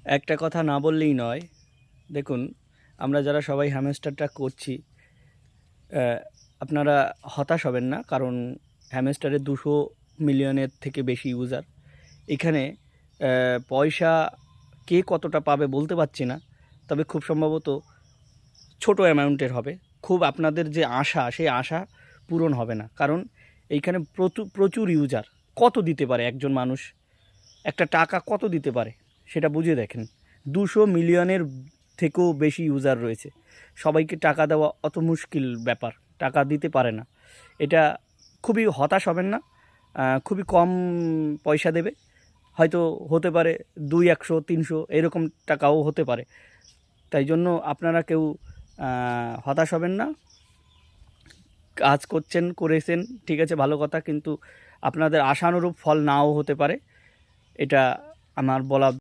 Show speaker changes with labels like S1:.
S1: একটা কথা না বললেই নয়। দেখুন, আমরা যারা সবাই হ্যামস্টারটা করছি, আপনারা হতাশ হবেন না, কারণ হ্যামস্টারে 200 মিলিয়নের থেকে বেশি ইউজার। এখানে পয়সা কে কতটা পাবে বলতে পারছি না, তবে খুব সম্ভবত ছোট অ্যামাউন্টের হবে। খুব আপনাদের যে আশা, সেই আশা পূরণ হবে না, কারণ এইখানে প্রচুর প্রচুর ইউজার। কত দিতে পারে একজন মানুষ, একটা টাকা কত দিতে পারে সেটা বুঝে দেখেন। 200 মিলিয়নের থেকেও বেশি ইউজার রয়েছে। সবাইকে টাকা দেওয়া অত মুশকিল ব্যাপার, টাকা দিতে পারে না। এটা খুবই হতাশ হবেন না। খুবই কম পয়সা দেবে, হয়তো হতে পারে 200, 100, 300 এরকম টাকাও হতে পারে। তাই জন্য আপনারা কেউ হতাশ হবেন না। কাজ করছেন, করেছেন, ঠিক আছে, ভালো কথা, কিন্তু আপনাদের আশানুরূপ ফল নাও হতে পারে। এটা আমার বলা